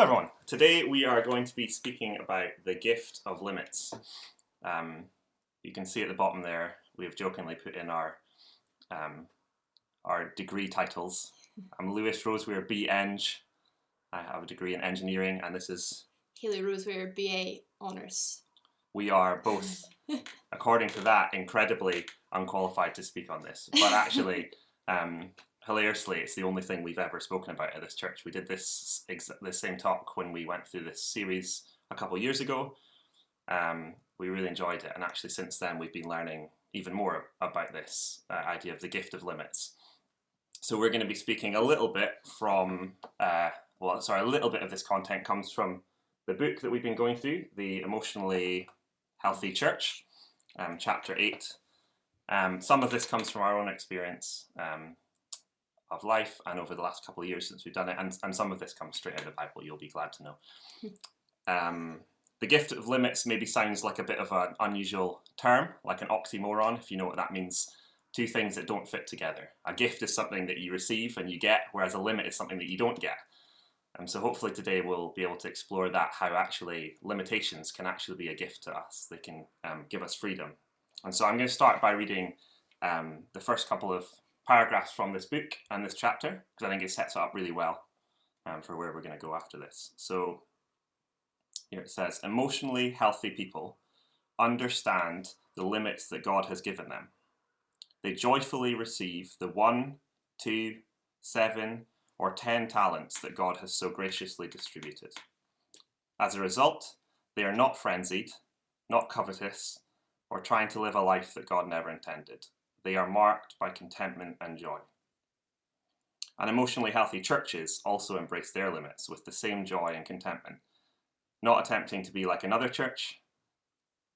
Hello everyone, today we are going to be speaking about the gift of limits. You can see at the bottom there, we have jokingly put in our degree titles. I'm Lewis Roseweir B.Eng. I have a degree in engineering, and this is Haley Roseweir BA Honours. We are both, according to that, incredibly unqualified to speak on this, but actually hilariously, it's the only thing we've ever spoken about at this church. We did this same talk when we went through this series a couple of years ago. We really enjoyed it, and actually since then we've been learning even more about this idea of the gift of limits. So we're going to be speaking a little bit from, a little bit of this content comes from the book that we've been going through, The Emotionally Healthy Church, chapter 8. Some of this comes from our own experience of life and over the last couple of years since we've done it, and some of this comes straight out of the Bible, you'll be glad to know. The gift of limits maybe sounds like a bit of an unusual term, like an oxymoron, if you know what that means. Two things that don't fit together. A gift is something that you receive and you get, whereas a limit is something that you don't get. So hopefully today we'll be able to explore that, how actually limitations can actually be a gift to us. They can give us freedom. And so I'm going to start by reading the first couple of paragraphs from this book and this chapter, because I think it sets it up really well for where we're going to go after this. So here it says, emotionally healthy people understand the limits that God has given them. They joyfully receive the 1, 2, 7, or 10 talents that God has so graciously distributed. As a result, they are not frenzied, not covetous, or trying to live a life that God never intended. They are marked by contentment and joy. And emotionally healthy churches also embrace their limits with the same joy and contentment, not attempting to be like another church.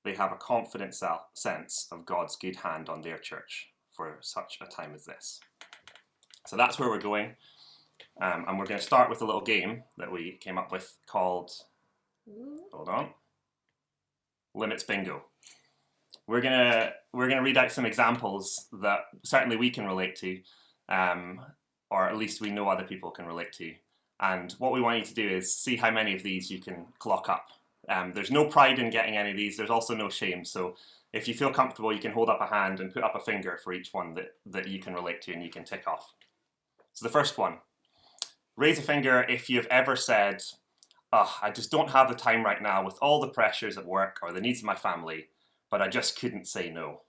They have a confident sense of God's good hand on their church for such a time as this. So that's where we're going. And we're going to start with a little game that we came up with called, Limits Bingo. We're gonna read out some examples that certainly we can relate to, or at least we know other people can relate to. And what we want you to do is see how many of these you can clock up. There's no pride in getting any of these. There's also no shame. So if you feel comfortable, you can hold up a hand and put up a finger for each one that you can relate to and you can tick off. So the first one. Raise a finger if you've ever said, I just don't have the time right now with all the pressures at work or the needs of my family, but I just couldn't say no.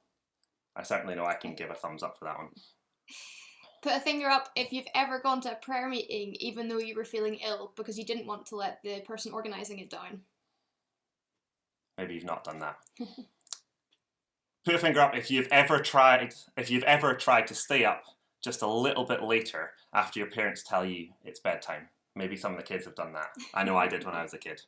I certainly know I can give a thumbs up for that one. Put a finger up if you've ever gone to a prayer meeting even though you were feeling ill because you didn't want to let the person organising it down. Maybe you've not done that. Put a finger up if you've ever tried to stay up just a little bit later after your parents tell you it's bedtime. Maybe some of the kids have done that. I know I did when I was a kid.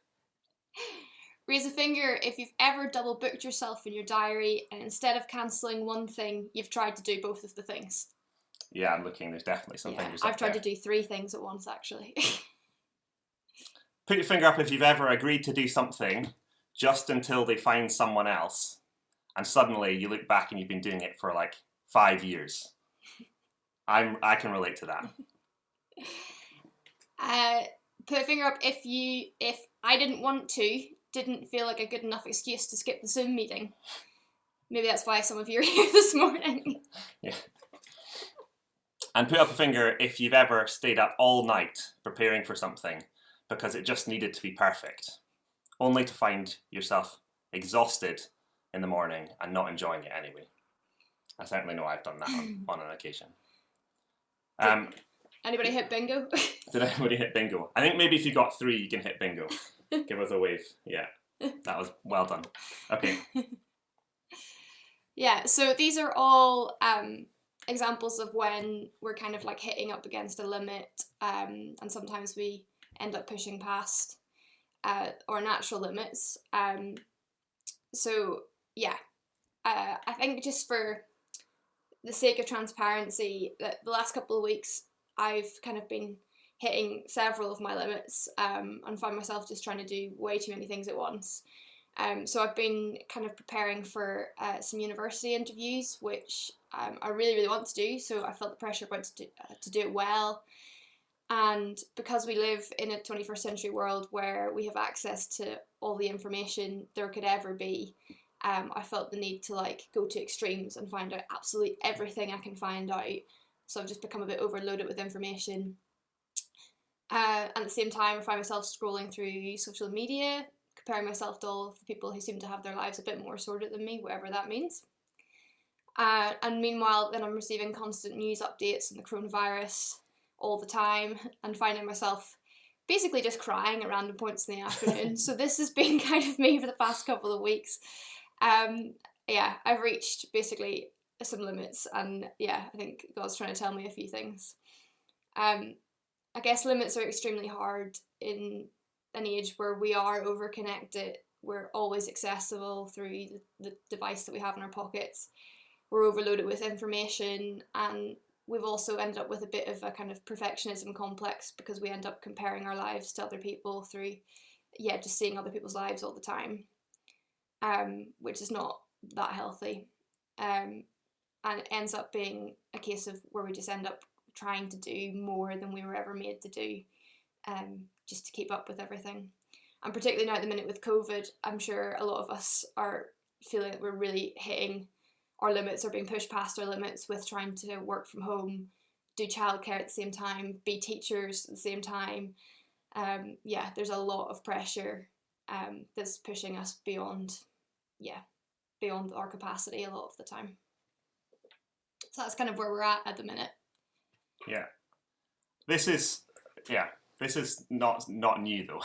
Raise a finger if you've ever double booked yourself in your diary and instead of cancelling one thing, you've tried to do both of the things. Yeah, I'm looking. There's definitely some fingers up I've tried there. to do 3 things at once, actually. Put your finger up if you've ever agreed to do something just until they find someone else, and suddenly you look back and you've been doing it for like 5 years. I can relate to that. Put a finger up if I didn't feel like a good enough excuse to skip the Zoom meeting. Maybe that's why some of you are here this morning. Yeah. And put up a finger if you've ever stayed up all night preparing for something because it just needed to be perfect, only to find yourself exhausted in the morning and not enjoying it anyway. I certainly know I've done that on an occasion. Anybody hit bingo? Did anybody hit bingo? I think maybe if you got 3, you can hit bingo. Give us a wave. Yeah, that was well done. Okay. Yeah, so these are all examples of when we're kind of like hitting up against a limit, and sometimes we end up pushing past our natural limits. So yeah, I think just for the sake of transparency, that the last couple of weeks I've kind of been hitting several of my limits and find myself just trying to do way too many things at once. So I've been kind of preparing for some university interviews, which I really, really want to do. So I felt the pressure about to do it well. And because we live in a 21st century world where we have access to all the information there could ever be, I felt the need to like go to extremes and find out absolutely everything I can find out. So I've just become a bit overloaded with information. At the same time, I find myself scrolling through social media, comparing myself to all of the people who seem to have their lives a bit more sorted than me, whatever that means. And meanwhile, then I'm receiving constant news updates on the coronavirus all the time and finding myself basically just crying at random points in the afternoon. So this has been kind of me for the past couple of weeks. Yeah, I've reached basically some limits, and yeah, I think God's trying to tell me a few things. I guess limits are extremely hard in an age where we are overconnected. We're always accessible through the device that we have in our pockets. We're overloaded with information, and we've also ended up with a bit of a kind of perfectionism complex because we end up comparing our lives to other people through, just seeing other people's lives all the time, which is not that healthy. And it ends up being a case of where we just end up trying to do more than we were ever made to do, just to keep up with everything. And particularly now at the minute with COVID, I'm sure a lot of us are feeling that we're really hitting our limits or being pushed past our limits with trying to work from home, do childcare at the same time, be teachers at the same time. There's a lot of pressure that's pushing us beyond our capacity a lot of the time. So that's kind of where we're at the minute. Yeah. This is not new though.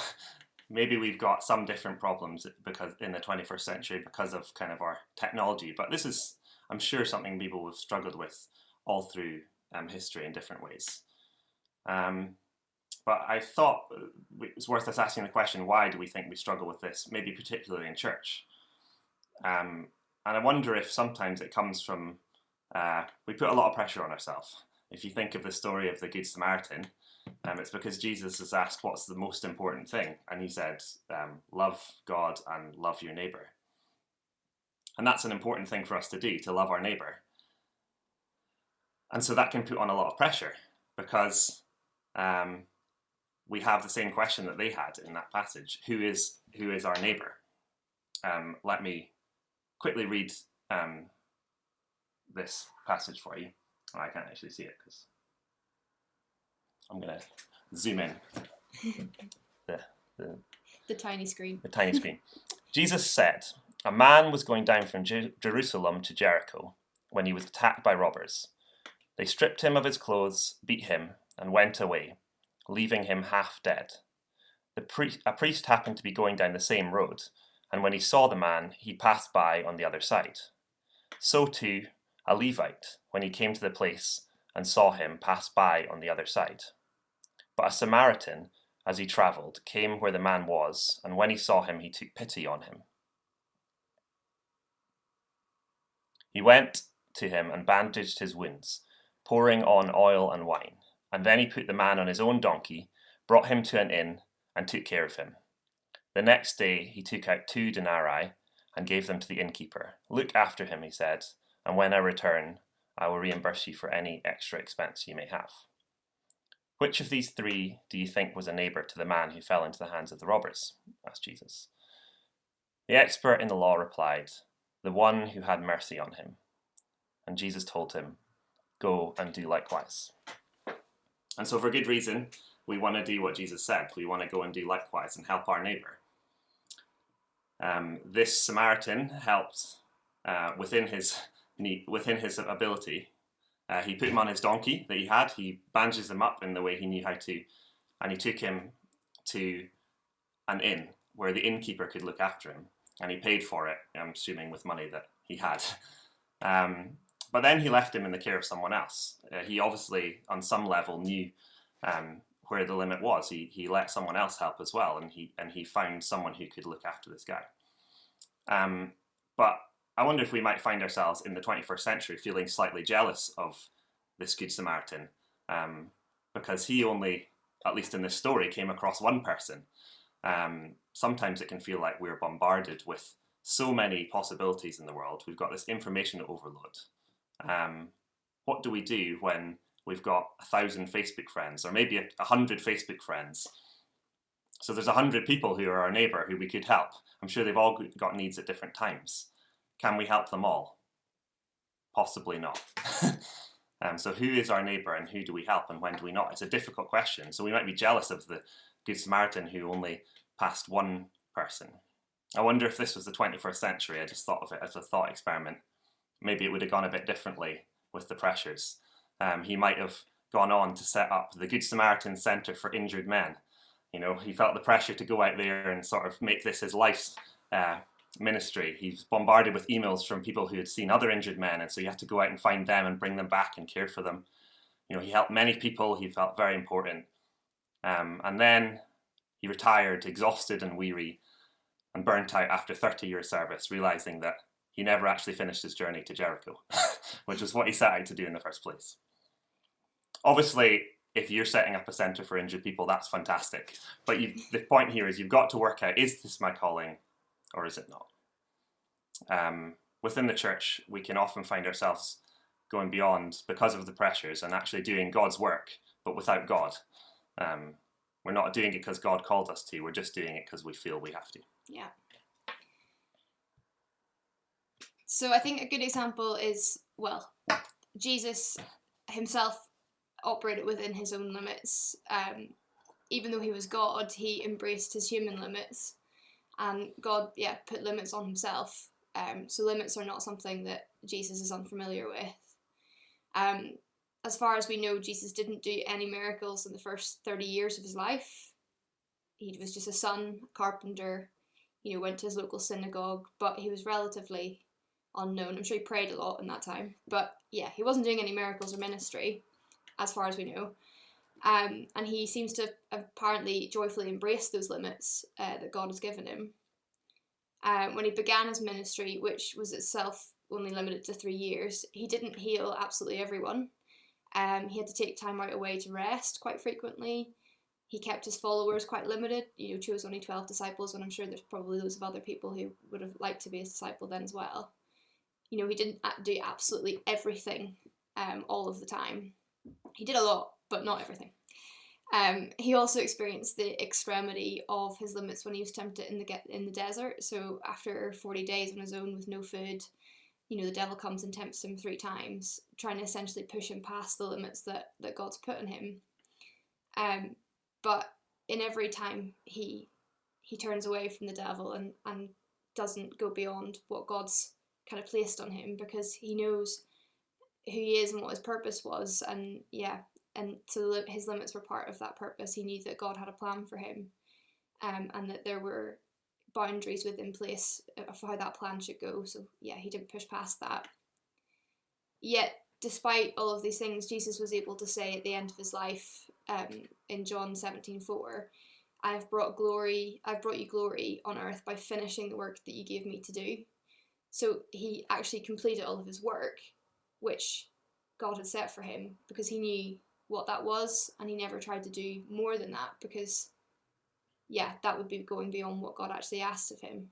Maybe we've got some different problems because in the 21st century because of kind of our technology, but this is, I'm sure, something people have struggled with all through history in different ways. But I thought it was worth us asking the question, why do we think we struggle with this, maybe particularly in church? And I wonder if sometimes it comes from, we put a lot of pressure on ourselves. If you think of the story of the Good Samaritan, it's because Jesus is asked what's the most important thing, and he said, love God and love your neighbour. And that's an important thing for us to do, to love our neighbour. And so that can put on a lot of pressure because we have the same question that they had in that passage. Who is our neighbour? Let me quickly read this passage for you. Oh, I can't actually see it because I'm going to zoom in. The tiny screen. The tiny screen. Jesus said, a man was going down from Jerusalem to Jericho when he was attacked by robbers. They stripped him of his clothes, beat him, and went away, leaving him half dead. A priest happened to be going down the same road, and when he saw the man, he passed by on the other side. So too, a Levite, when he came to the place and saw him, passed by on the other side. But a Samaritan, as he travelled, came where the man was, and when he saw him, he took pity on him. He went to him and bandaged his wounds, pouring on oil and wine. And then he put the man on his own donkey, brought him to an inn, and took care of him. The next day he took out 2 denarii and gave them to the innkeeper. Look after him, he said, and when I return, I will reimburse you for any extra expense you may have. Which of these 3 do you think was a neighbour to the man who fell into the hands of the robbers? Asked Jesus. The expert in the law replied, the one who had mercy on him. And Jesus told him, go and do likewise. And so for good reason, we want to do what Jesus said. We want to go and do likewise and help our neighbour. This Samaritan helped within his ability. He put him on his donkey that he had. He bandages him up in the way he knew how to, and he took him to an inn where the innkeeper could look after him, and he paid for it, I'm assuming with money that he had. But then he left him in the care of someone else. He obviously, on some level, knew where the limit was. He let someone else help as well, and he found someone who could look after this guy. But I wonder if we might find ourselves in the 21st century feeling slightly jealous of this Good Samaritan, because he only, at least in this story, came across one person. Sometimes it can feel like we're bombarded with so many possibilities in the world. We've got this information overload. What do we do when we've got 1,000 Facebook friends, or maybe 100 Facebook friends. So there's 100 people who are our neighbour who we could help. I'm sure they've all got needs at different times. Can we help them all? Possibly not. So who is our neighbour, and who do we help, and when do we not? It's a difficult question. So we might be jealous of the Good Samaritan who only passed one person. I wonder if this was the 21st century. I just thought of it as a thought experiment. Maybe it would have gone a bit differently with the pressures. He might have gone on to set up the Good Samaritan Centre for Injured Men. You know, he felt the pressure to go out there and sort of make this his life's ministry. He's bombarded with emails from people who had seen other injured men, and so you have to go out and find them and bring them back and care for them. You know, he helped many people. He felt very important. And then he retired, exhausted and weary, and burnt out after 30 years service, realizing that he never actually finished his journey to Jericho, which was what he set out to do in the first place. Obviously, if you're setting up a centre for injured people, that's fantastic. But the point here is you've got to work out, is this my calling or is it not? Within the church, we can often find ourselves going beyond because of the pressures and actually doing God's work, but without God. We're not doing it because God called us to, we're just doing it because we feel we have to. Yeah. So I think a good example is, well, Jesus himself operated within his own limits. Even though he was God, he embraced his human limits, and God, put limits on himself. So limits are not something that Jesus is unfamiliar with. As far as we know, Jesus didn't do any miracles in the first 30 years of his life. He was just a son, a carpenter, went to his local synagogue, but he was relatively unknown. I'm sure he prayed a lot in that time, but he wasn't doing any miracles or ministry, as far as we know. And he seems to apparently joyfully embrace those limits that God has given him. When he began his ministry, which was itself only limited to 3 years, he didn't heal absolutely everyone. He had to take time out away to rest quite frequently. He kept his followers quite limited, chose only 12 disciples, and I'm sure there's probably loads of other people who would have liked to be his disciple then as well. He didn't do absolutely everything all of the time. He did a lot, but not everything. He also experienced the extremity of his limits when he was tempted in the desert. So after 40 days on his own with no food, the devil comes and tempts him 3 times, trying to essentially push him past the limits that God's put on him. But in every time he turns away from the devil and doesn't go beyond what God's kind of placed on him, because he knows who he is and what his purpose was, and so his limits were part of that purpose. He knew that God had a plan for him, and that there were boundaries within place of how that plan should go. So he didn't push past that. Yet, despite all of these things, Jesus was able to say at the end of his life, in John 17:4, I've brought you glory on earth by finishing the work that you gave me to do. So he actually completed all of his work, which God had set for him, because he knew what that was, and he never tried to do more than that, because that would be going beyond what God actually asked of him.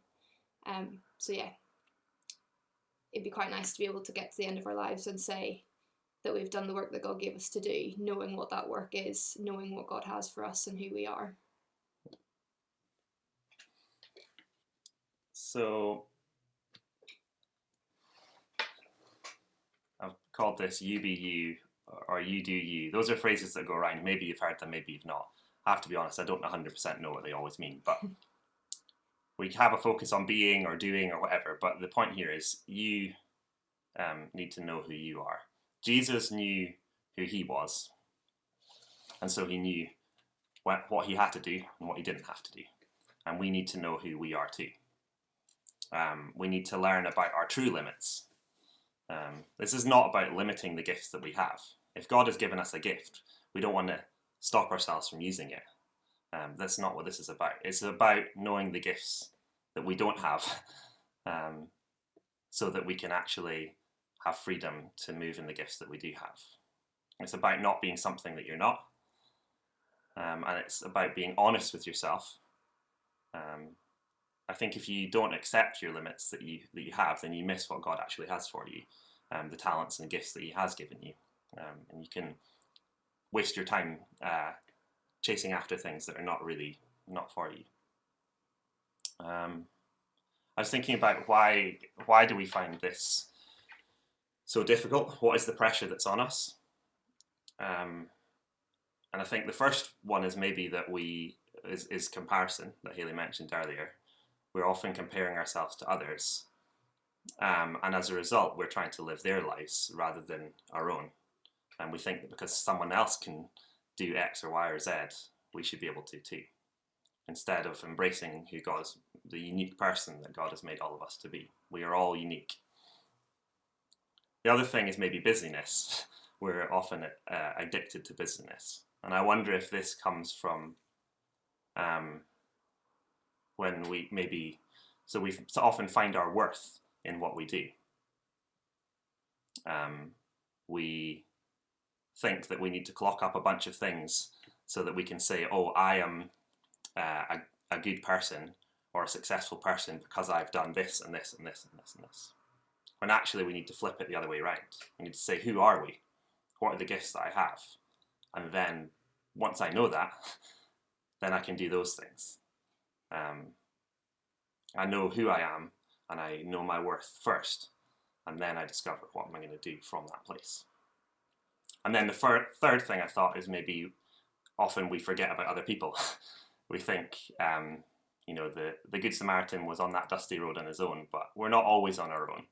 It'd be quite nice to be able to get to the end of our lives and say that we've done the work that God gave us to do, knowing what that work is, knowing what God has for us and who we are. So I've called this you be you, or you do you. Those are phrases that go around. Maybe you've heard them, maybe you've not. I have to be honest, I don't 100% know what they always mean, but we have a focus on being or doing or whatever, but the point here is you need to know who you are. Jesus knew who he was, and so he knew what he had to do and what he didn't have to do. And we need to know who we are too. We need to learn about our true limits. This is not about limiting the gifts that we have. If God has given us a gift, we don't want to stop ourselves from using it. That's not what this is about. It's about knowing the gifts that we don't have, so that we can actually have freedom to move in the gifts that we do have. It's about not being something that you're not, and it's about being honest with yourself. I think if you don't accept your limits that you have, then you miss what God actually has for you, the talents and gifts that he has given you. And you can waste your time chasing after things that are not for you. I was thinking about why do we find this so difficult? What is the pressure that's on us? And I think the first one is maybe that is comparison that Haley mentioned earlier. We're often comparing ourselves to others, and as a result, we're trying to live their lives rather than our own. And we think that because someone else can do X or Y or Z, we should be able to too, instead of embracing who God is, the unique person that God has made all of us to be. We are all unique. The other thing is maybe busyness. We're often addicted to busyness. And I wonder if this comes from when we often find our worth in what we do. We think that we need to clock up a bunch of things so that we can say, oh, I am a good person or a successful person because I've done this and this and this and this and this. When actually we need to flip it the other way around. We need to say, who are we? What are the gifts that I have? And then once I know that, then I can do those things. I know who I am and I know my worth first, and then I discover what am I going to do from that place. And then the third thing I thought is maybe often we forget about other people. We think, the Good Samaritan was on that dusty road on his own, but we're not always on our own.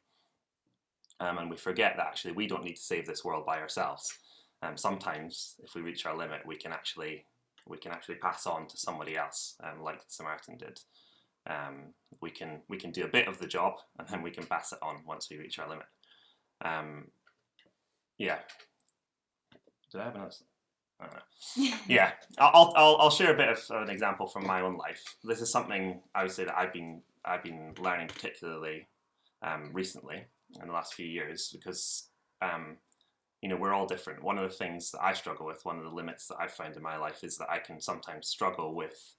And we forget that actually we don't need to save this world by ourselves. Sometimes, if we reach our limit, we can actually pass on to somebody else, like the Samaritan did. We can do a bit of the job, and then we can pass it on once we reach our limit. Yeah. Did I have another? I don't know. Yeah, I'll share a bit of an example from my own life. This is something I would say that I've been learning particularly recently in the last few years, because we're all different. One of the things that I struggle with, one of the limits that I've found in my life, is that I can sometimes struggle with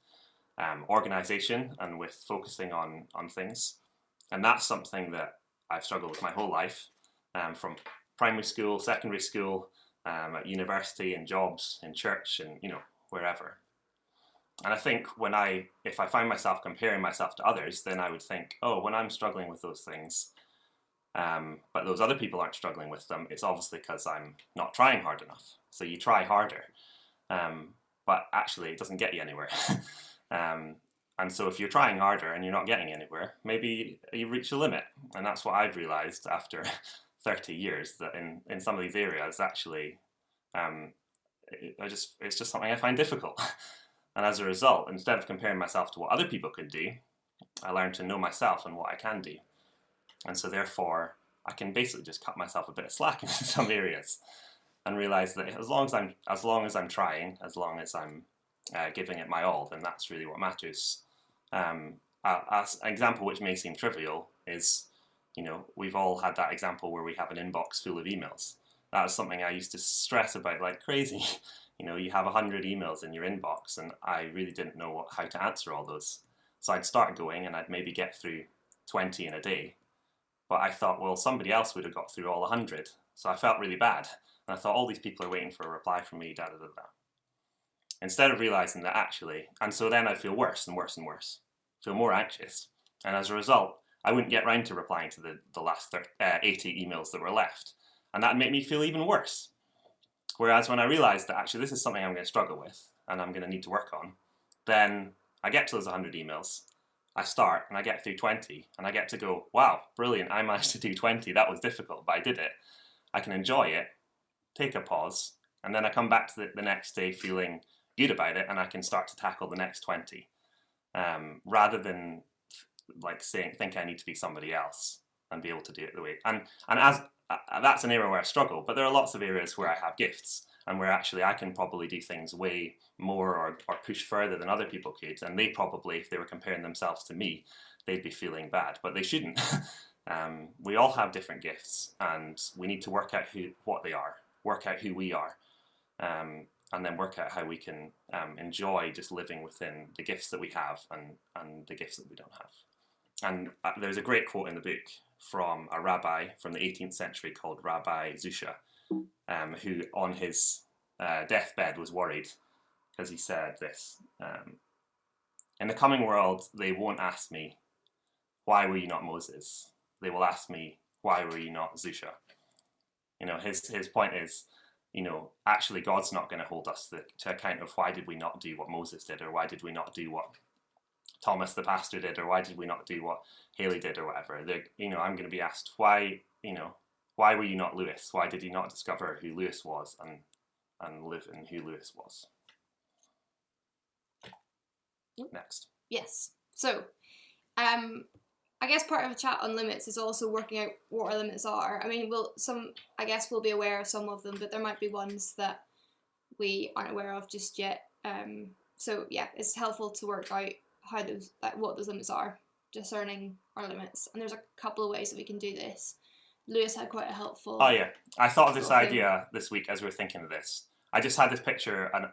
organization and with focusing on things, and that's something that I've struggled with my whole life, from primary school, secondary school, at university, in jobs, in church, and wherever. And I think if I find myself comparing myself to others, then I would think, oh, when I'm struggling with those things, but those other people aren't struggling with them, it's obviously because I'm not trying hard enough. So you try harder, but actually it doesn't get you anywhere. And so if you're trying harder and you're not getting anywhere, maybe you've reached a limit. And that's what I've realized after 30 years, that in some of these areas, actually, it's just something I find difficult. And as a result, instead of comparing myself to what other people can do, I learned to know myself and what I can do. And so therefore, I can basically just cut myself a bit of slack in some areas, and realize that as long as I'm trying, as long as I'm giving it my all, then that's really what matters. An example which may seem trivial is, we've all had that example where we have an inbox full of emails. That was something I used to stress about like crazy. You have 100 emails in your inbox, and I really didn't know how to answer all those. So I'd start going, and I'd maybe get through 20 in a day. But I thought, well, somebody else would have got through all 100. So I felt really bad. And I thought, all these people are waiting for a reply from me, Instead of realizing that actually, and so then I'd feel worse and worse and worse, feel more anxious. And as a result, I wouldn't get round to replying to the last 80 emails that were left. And that'd make me feel even worse. Whereas when I realized that actually this is something I'm going to struggle with and I'm going to need to work on, then I get to those 100 emails. I start and I get through 20, and I get to go, wow, brilliant, I managed to do 20. That was difficult, but I did it. I can enjoy it, take a pause, and then I come back to the next day feeling good about it, and I can start to tackle the next 20, rather than like think I need to be somebody else and be able to do it the way. And as that's an area where I struggle, but there are lots of areas where I have gifts, and where actually I can probably do things way more or push further than other people could. And they probably, if they were comparing themselves to me, they'd be feeling bad, but they shouldn't. We all have different gifts, and we need to work out what they are, work out who we are, and then work out how we can enjoy just living within the gifts that we have and the gifts that we don't have. And there's a great quote in the book from a rabbi from the 18th century called Rabbi Zusha, who on his deathbed was worried because he said this. In the coming world, they won't ask me, why were you not Moses? They will ask me, why were you not Zusha? His point is, actually God's not going to hold us to account of why did we not do what Moses did, or why did we not do what Thomas the pastor did, or why did we not do what Haley did, or whatever. I'm going to be asked, why were you not Lewis? Why did you not discover who Lewis was and live in who Lewis was? Next. Yes. So, I guess part of a chat on limits is also working out what our limits are. I mean, we'll be aware of some of them, but there might be ones that we aren't aware of just yet. So yeah, it's helpful to work out what those limits are, discerning our limits. And there's a couple of ways that we can do this. Lewis had quite a helpful. Oh yeah, I thought of this idea this week as we were thinking of this. I just had this picture, and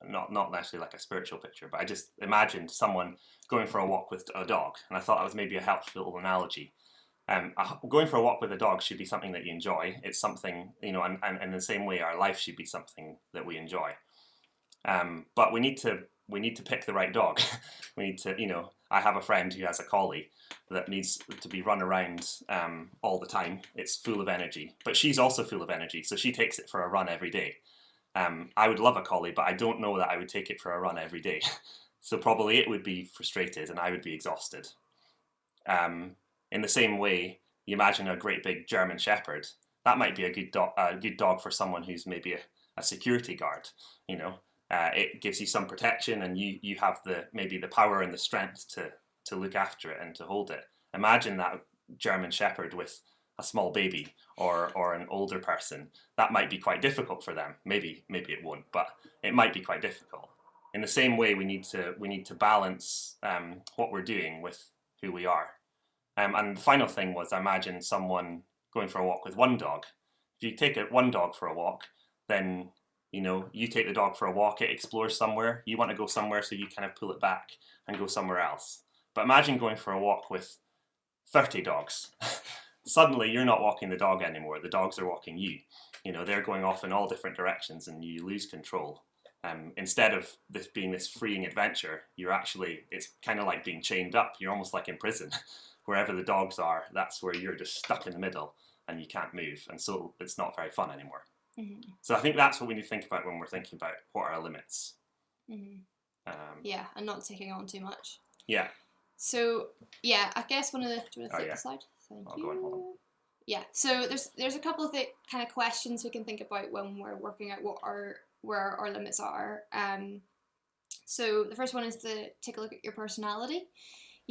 not necessarily like a spiritual picture, but I just imagined someone going for a walk with a dog, and I thought that was maybe a helpful analogy. Going for a walk with a dog should be something that you enjoy. It's something, and in the same way, our life should be something that we enjoy. But we need to pick the right dog. We need to, I have a friend who has a collie that needs to be run around all the time. It's full of energy, but she's also full of energy, so she takes it for a run every day. I would love a collie, but I don't know that I would take it for a run every day. So probably it would be frustrated and I would be exhausted. In the same way, you imagine a great big German Shepherd. That might be a good dog for someone who's maybe a security guard. It gives you some protection, and you have maybe the power and the strength to look after it and to hold it. Imagine that German Shepherd with a small baby or an older person. That might be quite difficult for them. Maybe it won't, but it might be quite difficult. In the same way, we need to balance what we're doing with who we are. And the final thing was, imagine someone going for a walk with one dog. If you take one dog for a walk, then you take the dog for a walk, it explores somewhere. You want to go somewhere, so you kind of pull it back and go somewhere else. But imagine going for a walk with 30 dogs. Suddenly, you're not walking the dog anymore. The dogs are walking you. They're going off in all different directions, and you lose control. Instead of this being this freeing adventure, it's kind of like being chained up. You're almost like in prison. Wherever the dogs are, that's where you're just stuck in the middle and you can't move. And so it's not very fun anymore. Mm-hmm. So I think that's what we need to think about when we're thinking about what are our limits. Mm-hmm. And not taking on too much. Yeah. So I guess do you want to flip the slide? Thank you. Go on, hold on. Yeah. So there's a couple of kind of questions we can think about when we're working out where our limits are. So the first one is to take a look at your personality.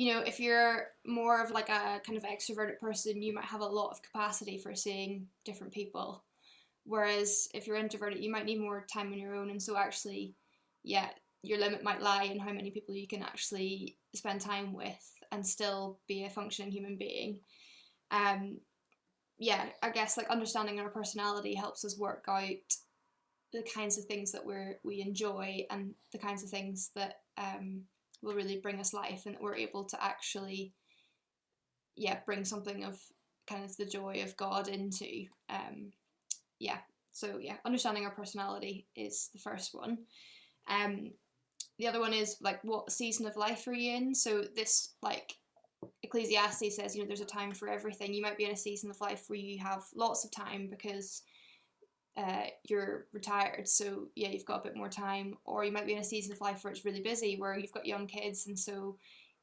If you're more of like a kind of extroverted person, you might have a lot of capacity for seeing different people. Whereas if you're introverted, you might need more time on your own. And so actually, your limit might lie in how many people you can actually spend time with and still be a functioning human being. I guess like understanding our personality helps us work out the kinds of things that we enjoy and the kinds of things that will really bring us life, and that we're able to actually bring something of kind of the joy of God into. So understanding our personality is the first one. The other one is like, what season of life are you in? So this, like Ecclesiastes says, there's a time for everything. You might be in a season of life where you have lots of time because you're retired, so you've got a bit more time. Or you might be in a season of life where it's really busy, where you've got young kids, and so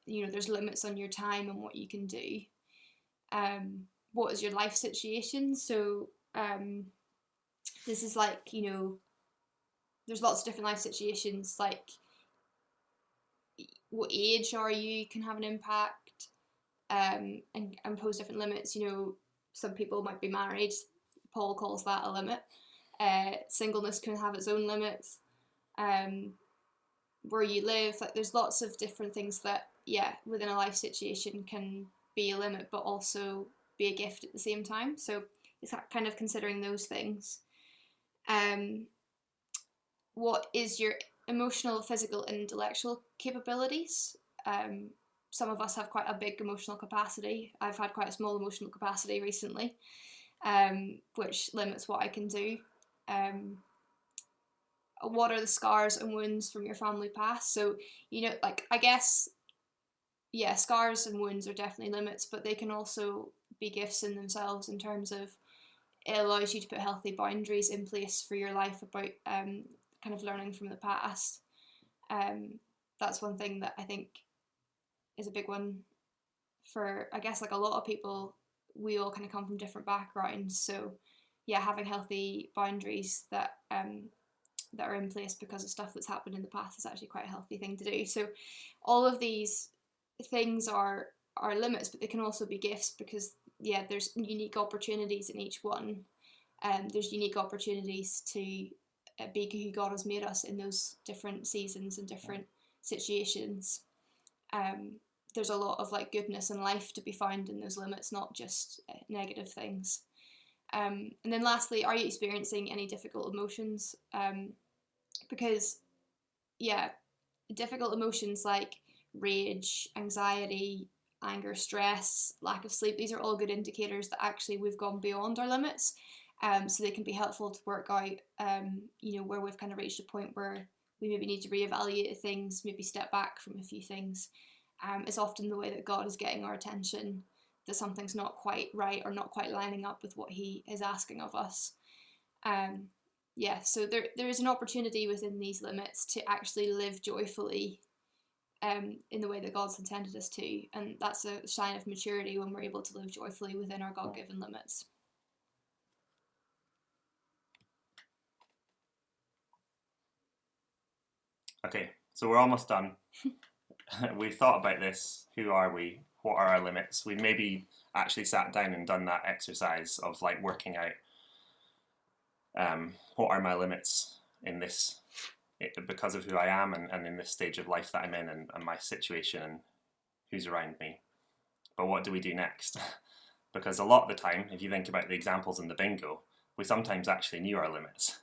there's limits on your time and what you can do. What is your life situation? So this is like, there's lots of different life situations, like what age are you can have an impact, and pose different limits. Some people might be married. Paul calls that a limit. Singleness can have its own limits. Where you live, like there's lots of different things that within a life situation can be a limit, but also be a gift at the same time. So it's kind of considering those things. What is your emotional, physical, and intellectual capabilities? Some of us have quite a big emotional capacity. I've had quite a small emotional capacity recently, which limits what I can do. what are the scars and wounds from your family past? So, like, I guess, yeah, scars and wounds are definitely limits, but they can also be gifts in themselves, in terms of it allows you to put healthy boundaries in place for your life about kind of learning from the past. That's one thing that I think is a big one for, I guess, like a lot of people. We all kind of come from different backgrounds, so yeah, having healthy boundaries that are in place because of stuff that's happened in the past is actually quite a healthy thing to do. So all of these things are limits, but they can also be gifts, because yeah, there's unique opportunities in each one. There's unique opportunities to be who God has made us in those different seasons and different situations. There's a lot of like goodness and life to be found in those limits, not just negative things. And then lastly, are you experiencing any difficult emotions? Because yeah, difficult emotions like rage, anxiety, anger, stress, lack of sleep, these are all good indicators that actually we've gone beyond our limits. So they can be helpful to work out, where we've kind of reached a point where we maybe need to reevaluate things, maybe step back from a few things. It's often the way that God is getting our attention, that something's not quite right or not quite lining up with what He is asking of us. So there is an opportunity within these limits to actually live joyfully in the way that God's intended us to, and that's a sign of maturity when we're able to live joyfully within our God-given limits. Okay, so we're almost done. We've thought about this. Who are we? What are our limits? We maybe actually sat down and done that exercise of like working out what are my limits in this, because of who I am and in this stage of life that I'm in, and my situation and who's around me. But what do we do next? Because a lot of the time, if you think about the examples in the bingo, we sometimes actually knew our limits.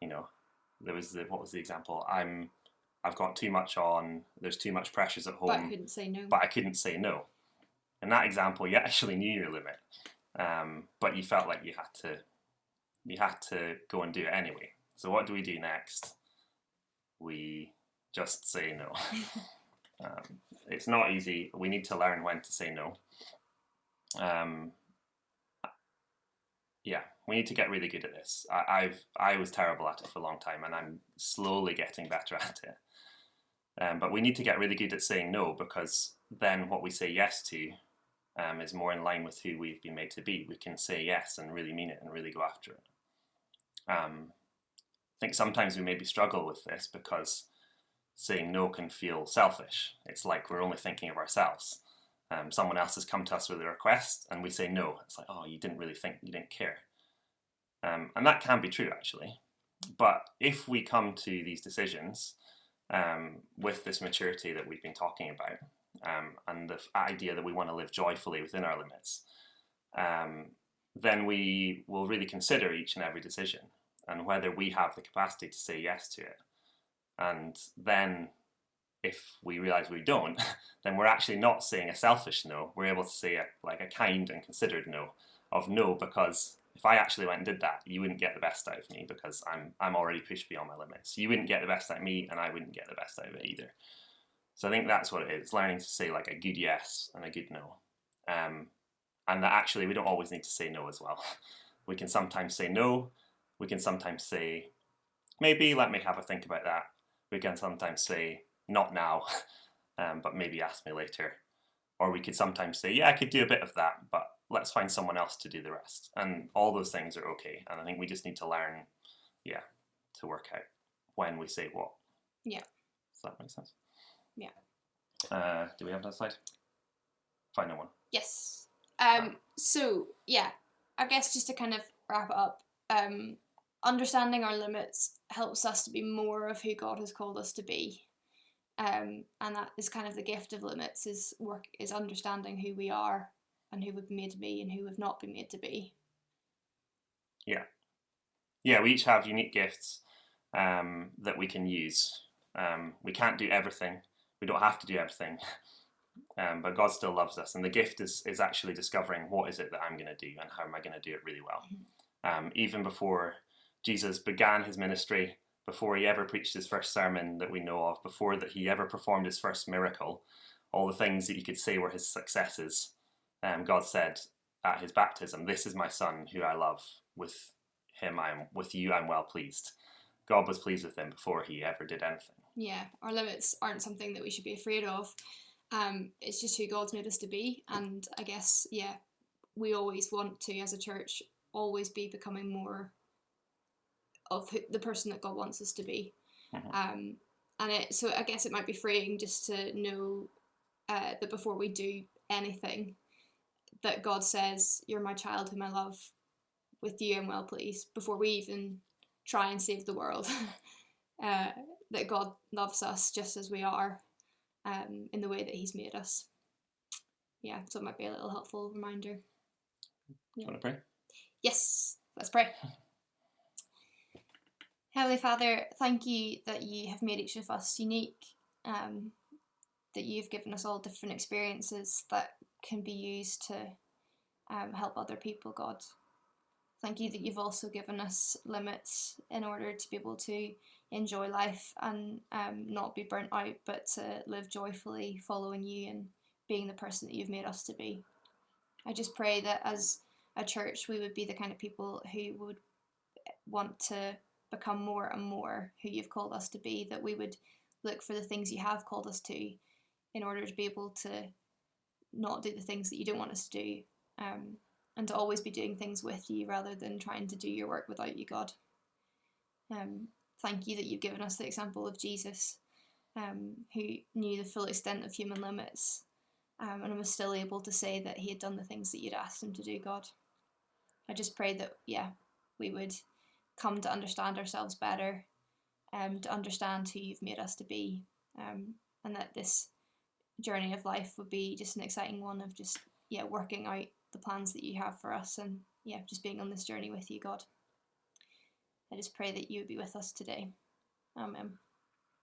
There was what was the example? I've got too much on, there's too much pressures at home. But I couldn't say no. But I couldn't say no. In that example, you actually knew your limit, but you felt like you had to go and do it anyway. So what do we do next? We just say no. It's not easy. We need to learn when to say no. We need to get really good at this. I was terrible at it for a long time, and I'm slowly getting better at it. But we need to get really good at saying no, because then what we say yes to is more in line with who we've been made to be. We can say yes and really mean it and really go after it. I think sometimes we maybe struggle with this because saying no can feel selfish. It's like we're only thinking of ourselves. Someone else has come to us with a request and we say no. It's like, oh, you didn't really think, you didn't care. And that can be true, actually. But if we come to these decisions with this maturity that we've been talking about, and the idea that we want to live joyfully within our limits, then we will really consider each and every decision and whether we have the capacity to say yes to it. And then if we realize we don't, then we're actually not saying a selfish no. We're able to say a kind and considered no, because if I actually went and did that, you wouldn't get the best out of me, because I'm already pushed beyond my limits. You wouldn't get the best out of me, and I wouldn't get the best out of it either. So I think that's what it is, learning to say like a good yes and a good no. And that actually we don't always need to say no as well. We can sometimes say no. We can sometimes say, maybe let me have a think about that. We can sometimes say, not now, but maybe ask me later. Or we could sometimes say, yeah, I could do a bit of that, but let's find someone else to do the rest. And all those things are okay. And I think we just need to learn, to work out when we say what. Yeah. Does that make sense? Yeah. Do we have that slide? Final one. Yes. So, yeah, I guess just to kind of wrap it up, understanding our limits helps us to be more of who God has called us to be. And that is kind of the gift of limits, is understanding who we are and who we've been made to be and who we've not been made to be. Yeah, we each have unique gifts that we can use. We can't do everything. We don't have to do everything. But God still loves us. And the gift is actually discovering what is it that I'm going to do and how am I going to do it really well. Even before Jesus began his ministry, before he ever preached his first sermon that we know of, before that he ever performed his first miracle, all the things that you could say were his successes, God said at his baptism, "This is my son who I love. With you I'm well pleased." God was pleased with him before he ever did anything. Yeah, our limits aren't something that we should be afraid of. It's just who God's made us to be, and I guess, yeah, we always want to, as a church, always be becoming more of the person that God wants us to be. So I guess it might be freeing just to know that before we do anything, that God says, "You're my child whom I love. With you I'm well pleased." Before we even try and save the world, that God loves us just as we are, in the way that He's made us. Yeah, so it might be a little helpful reminder. Do you want to pray? Yes, let's pray. Heavenly Father, thank you that you have made each of us unique, that you've given us all different experiences that can be used to help other people, God. Thank you that you've also given us limits in order to be able to enjoy life and not be burnt out, but to live joyfully following you and being the person that you've made us to be. I just pray that as a church we would be the kind of people who would want to become more and more who you've called us to be, that we would look for the things you have called us to in order to be able to not do the things that you don't want us to do, and to always be doing things with you rather than trying to do your work without you, God. Thank you that you've given us the example of Jesus, who knew the full extent of human limits, and was still able to say that he had done the things that you'd asked him to do, God. I just pray that, we would come to understand ourselves better, to understand who you've made us to be, and that this journey of life would be just an exciting one of just, working out the plans that you have for us, and, just being on this journey with you, God. I just pray that you would be with us today. Amen.